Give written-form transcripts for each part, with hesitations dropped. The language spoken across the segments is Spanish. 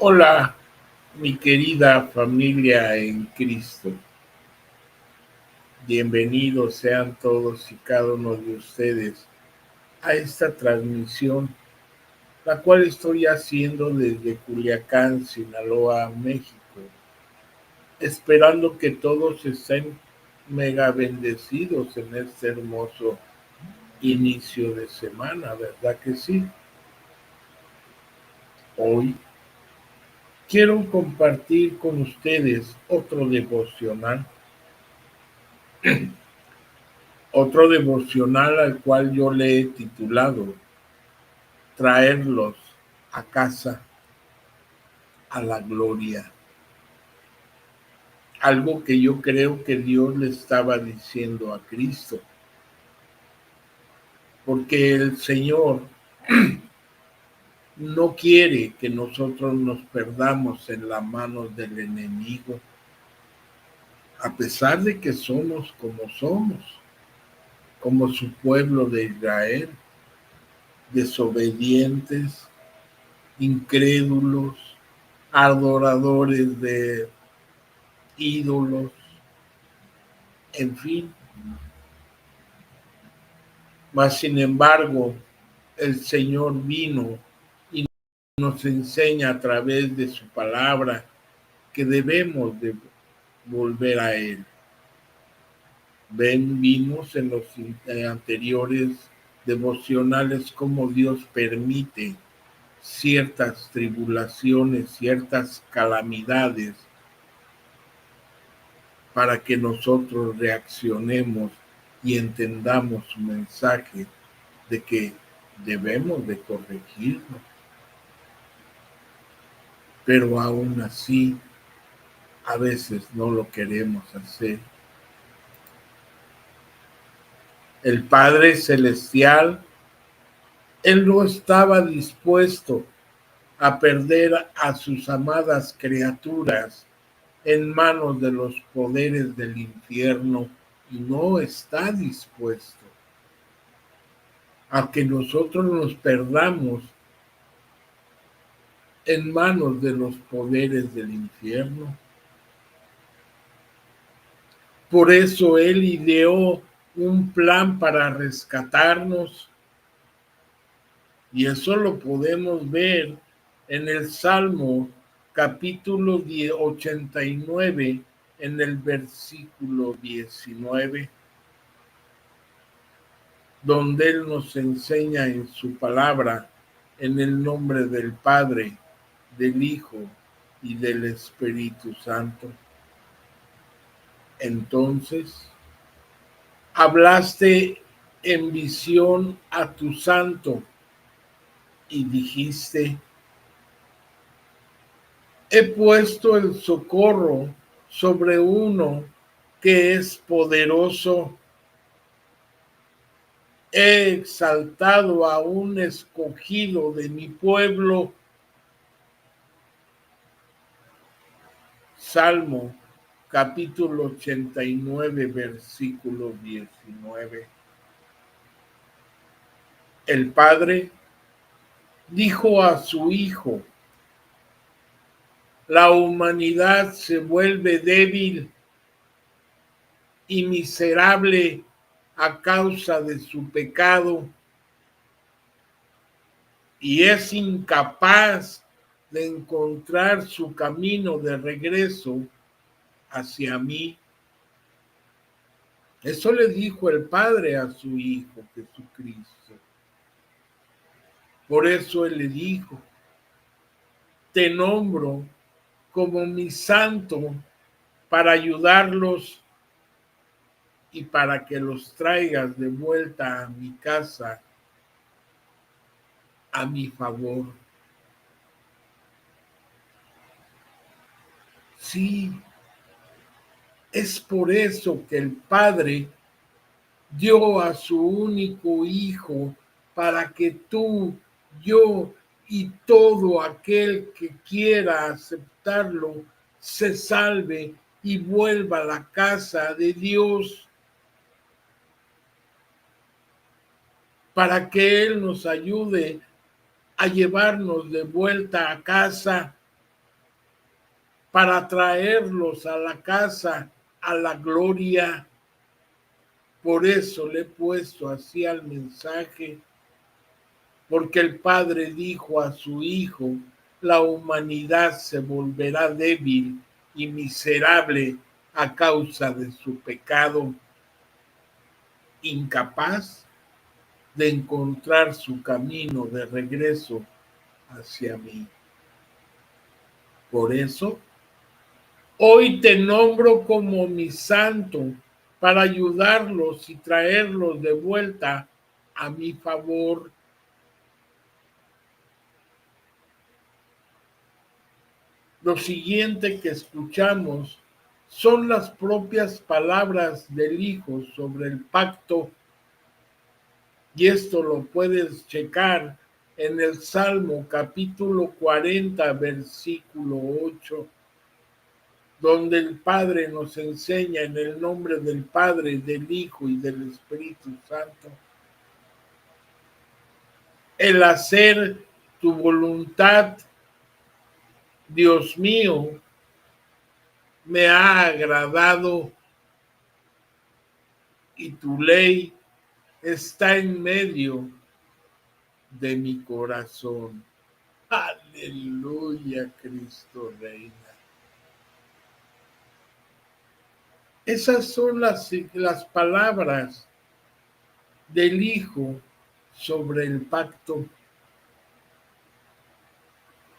Hola, mi querida familia en Cristo. Bienvenidos sean todos y cada uno de ustedes a esta transmisión, la cual estoy haciendo desde Culiacán, Sinaloa, México, esperando que todos estén mega bendecidos en este hermoso inicio de semana, ¿verdad que sí? Hoy quiero compartir con ustedes otro devocional al cual yo le he titulado Traerlos a casa a la gloria. Algo que yo creo que Dios le estaba diciendo a Cristo, porque el Señor no quiere que nosotros nos perdamos en las manos del enemigo, a pesar de que somos, como su pueblo de Israel, desobedientes, incrédulos, adoradores de ídolos, en fin. Mas sin embargo, el Señor vino y nos enseña a través de su palabra que debemos de volver a Él. Vimos en los anteriores devocionales cómo Dios permite ciertas tribulaciones, ciertas calamidades para que nosotros reaccionemos y entendamos su mensaje de que debemos de corregirlo. Pero aún así, a veces no lo queremos hacer. El Padre Celestial, Él no estaba dispuesto a perder a sus amadas criaturas en manos de los poderes del infierno y no está dispuesto a que nosotros nos perdamos en manos de los poderes del infierno. Por eso Él ideó un plan para rescatarnos y eso lo podemos ver en el Salmo capítulo 89 en el versículo 19, donde Él nos enseña en su palabra en el nombre del Padre, del Hijo y del Espíritu Santo. Entonces, hablaste en visión a tu santo y dijiste: he puesto el socorro sobre uno que es poderoso, he exaltado a un escogido de mi pueblo. Salmo capítulo 89, versículo 19. El Padre dijo a su Hijo: la humanidad se vuelve débil y miserable a causa de su pecado y es incapaz de encontrar su camino de regreso hacia mí. Eso le dijo el Padre a su Hijo Jesucristo. Por eso Él le dijo: te nombro como mi santo para ayudarlos y para que los traigas de vuelta a mi casa a mi favor. Sí, es por eso que el Padre dio a su único Hijo para que tú, yo y todo aquel que quiera aceptarlo se salve y vuelva a la casa de Dios, para que Él nos ayude a llevarnos de vuelta a casa para traerlos a la casa, a la gloria. Por eso le he puesto así al mensaje, porque el Padre dijo a su Hijo, la humanidad se volverá débil y miserable a causa de su pecado, incapaz de encontrar su camino de regreso hacia mí. Por eso, hoy te nombro como mi santo para ayudarlos y traerlos de vuelta a mi favor. Lo siguiente que escuchamos son las propias palabras del Hijo sobre el pacto, y esto lo puedes checar en el Salmo capítulo 40, versículo 8, donde el Padre nos enseña en el nombre del Padre, del Hijo y del Espíritu Santo, el hacer tu voluntad, Dios mío, me ha agradado, y tu ley está en medio de mi corazón. Aleluya, Cristo reina. Esas son las palabras del Hijo sobre el pacto.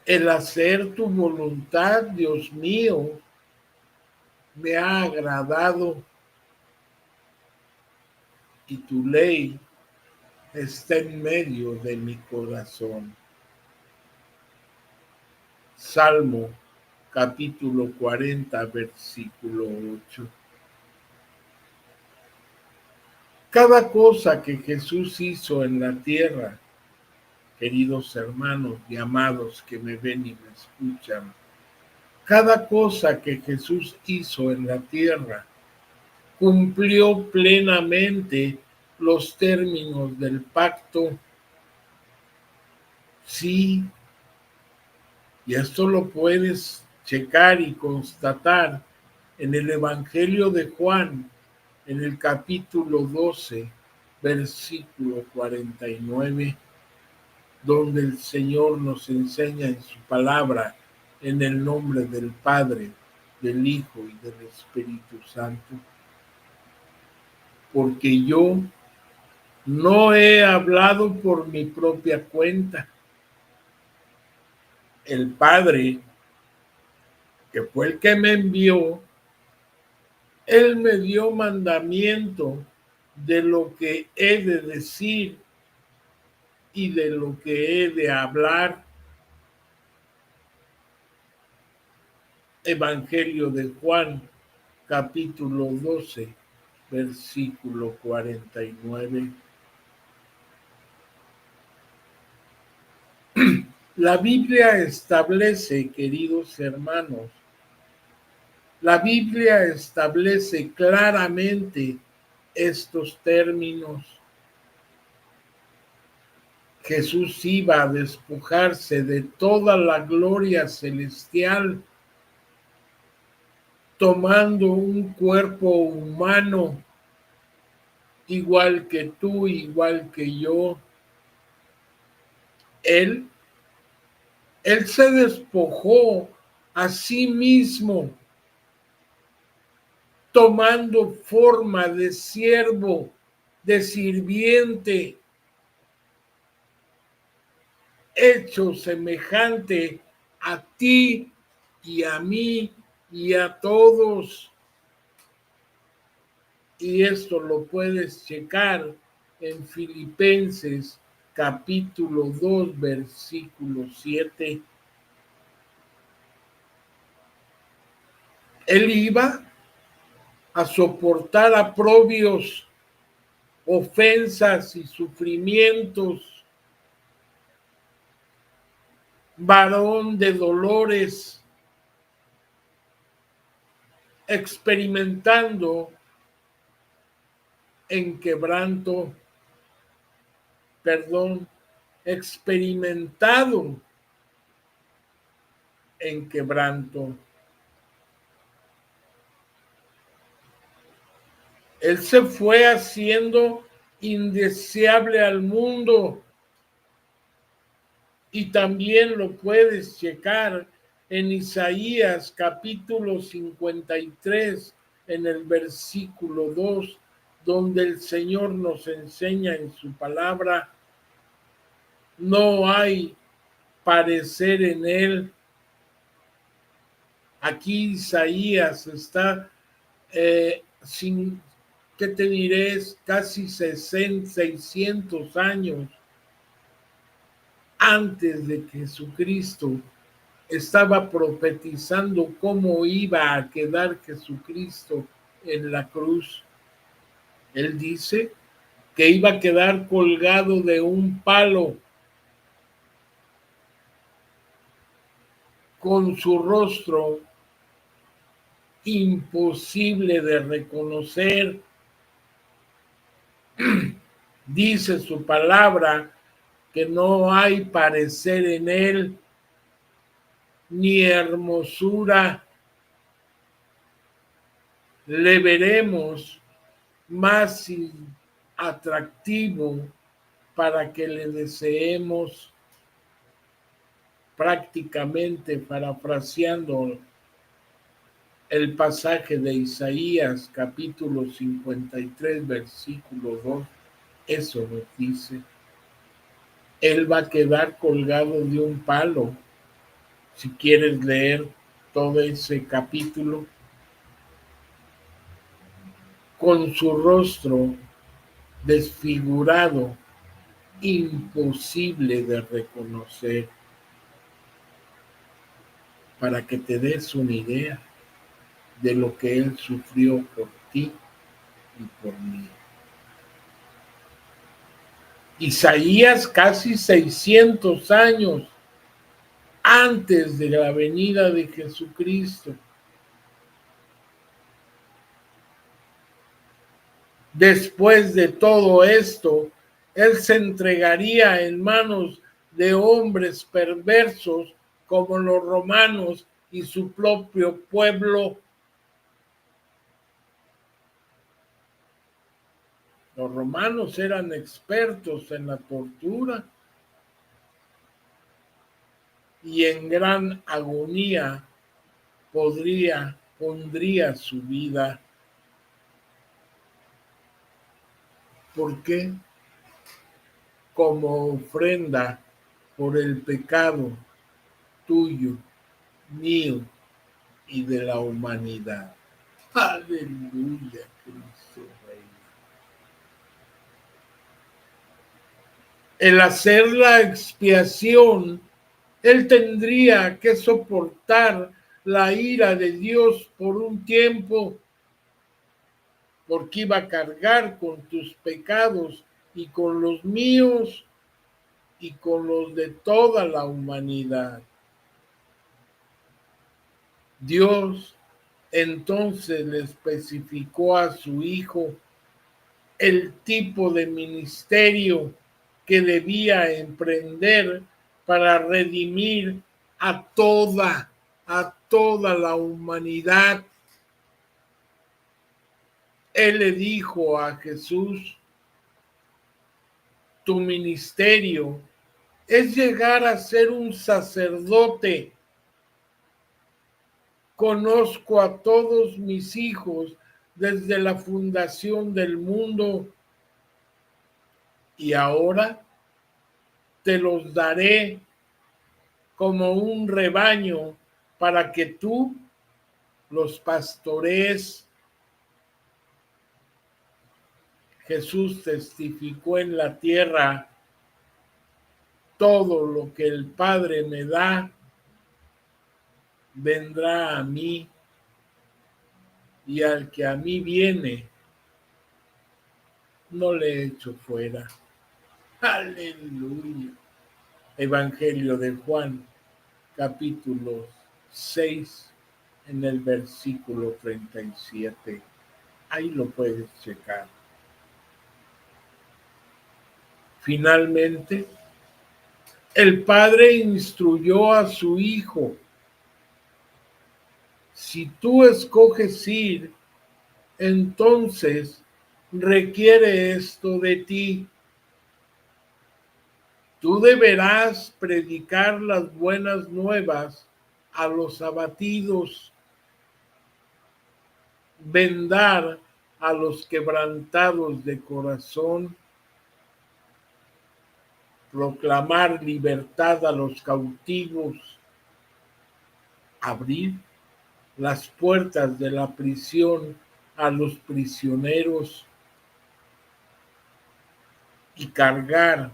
El hacer tu voluntad, Dios mío, me ha agradado, y tu ley está en medio de mi corazón. Salmo capítulo 40, versículo 8. Cada cosa que Jesús hizo en la tierra, queridos hermanos y amados que me ven y me escuchan, cada cosa que Jesús hizo en la tierra cumplió plenamente los términos del pacto. Sí, y esto lo puedes checar y constatar en el Evangelio de Juan, en el capítulo 12, versículo 49, donde el Señor nos enseña en su palabra, en el nombre del Padre, del Hijo y del Espíritu Santo, porque yo no he hablado por mi propia cuenta. El Padre, que fue el que me envió, Él me dio mandamiento de lo que he de decir y de lo que he de hablar. Evangelio de Juan, capítulo 12, versículo 49. La Biblia establece, queridos hermanos, la Biblia establece claramente estos términos. Jesús iba a despojarse de toda la gloria celestial, tomando un cuerpo humano, igual que tú, igual que yo. Él se despojó a sí mismo, tomando forma de siervo, de sirviente, hecho semejante a ti y a mí y a todos. Y esto lo puedes checar en Filipenses capítulo 2, versículo 7. Él iba a soportar aprobios, ofensas y sufrimientos, varón de dolores, experimentando en quebranto, experimentado en quebranto. Él se fue haciendo indeseable al mundo. Y también lo puedes checar en Isaías capítulo 53, en el versículo 2, donde el Señor nos enseña en su palabra: no hay parecer en él. Aquí Isaías está sin, ¿qué te diré? Casi 600 años antes de que Jesucristo estaba profetizando cómo iba a quedar Jesucristo en la cruz. Él dice que iba a quedar colgado de un palo, con su rostro imposible de reconocer. Dice su palabra que no hay parecer en él, ni hermosura. Le veremos más atractivo para que le deseemos, prácticamente parafraseando el pasaje de Isaías capítulo 53 versículo 2, eso nos dice. Él va a quedar colgado de un palo. Si quieres leer todo ese capítulo, con su rostro desfigurado, imposible de reconocer, para que te des una idea de lo que Él sufrió por ti y por mí. Isaías, casi 600 años antes de la venida de Jesucristo. Después de todo esto, Él se entregaría en manos de hombres perversos como los romanos y su propio pueblo. Los romanos eran expertos en la tortura y en gran agonía pondría su vida. ¿Por qué? Como ofrenda por el pecado tuyo, mío y de la humanidad. Aleluya, Cristo Rey. El hacer la expiación, Él tendría que soportar la ira de Dios por un tiempo, porque iba a cargar con tus pecados y con los míos y con los de toda la humanidad. Dios entonces le especificó a su Hijo el tipo de ministerio que debía emprender para redimir a toda la humanidad. Él le dijo a Jesús: tu ministerio es llegar a ser un sacerdote. Conozco a todos mis hijos desde la fundación del mundo y ahora te los daré como un rebaño para que tú los pastorees. Jesús testificó en la tierra: todo lo que el Padre me da vendrá a mí, y al que a mí viene no le echo fuera. Aleluya. Evangelio de Juan, capítulo 6, en el versículo 37. Ahí lo puedes checar. Finalmente, el Padre instruyó a su Hijo: si tú escoges ir, entonces requiere esto de ti. Tú deberás predicar las buenas nuevas a los abatidos, vendar a los quebrantados de corazón, proclamar libertad a los cautivos, abrir las puertas de la prisión a los prisioneros y cargar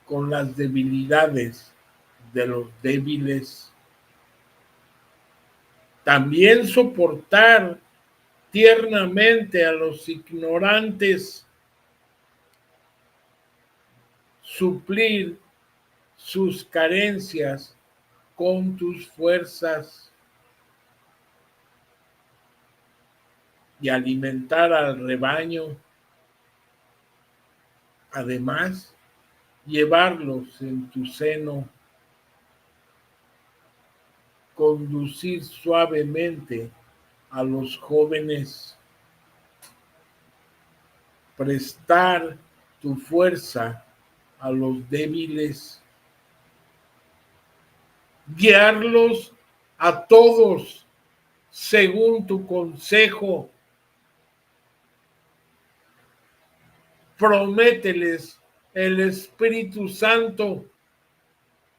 con las debilidades de los débiles. También soportar tiernamente a los ignorantes, suplir sus carencias con tus fuerzas y alimentar al rebaño. Además, llevarlos en tu seno, conducir suavemente a los jóvenes, prestar tu fuerza a los débiles, guiarlos a todos según tu consejo. Promételes el Espíritu Santo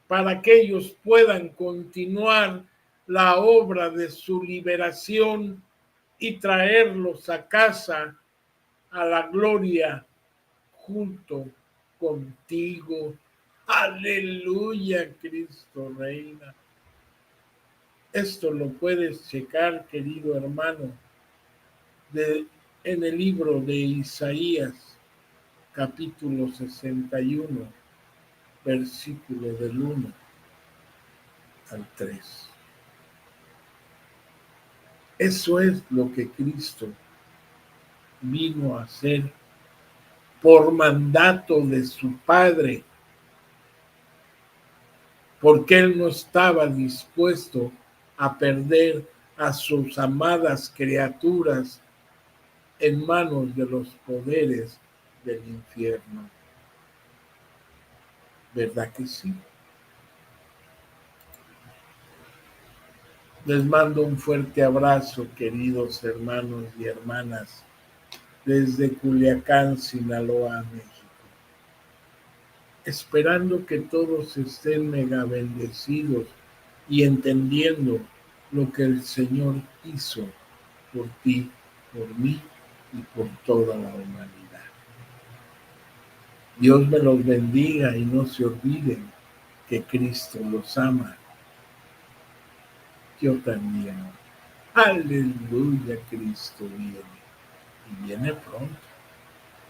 para que ellos puedan continuar la obra de su liberación y traerlos a casa a la gloria junto contigo. Aleluya, Cristo reina. Esto lo puedes checar, querido hermano, en el libro de Isaías, capítulo 61, versículo del 1 al 3. Eso es lo que Cristo vino a hacer por mandato de su Padre, porque Él no estaba dispuesto a perder a sus amadas criaturas en manos de los poderes del infierno. ¿Verdad que sí? Les mando un fuerte abrazo, queridos hermanos y hermanas, desde Culiacán, Sinaloa, México. Esperando que todos estén mega bendecidos y entendiendo lo que el Señor hizo por ti, por mí y por toda la humanidad. Dios me los bendiga y no se olviden que Cristo los ama. Yo también. Aleluya, Cristo viene y viene pronto.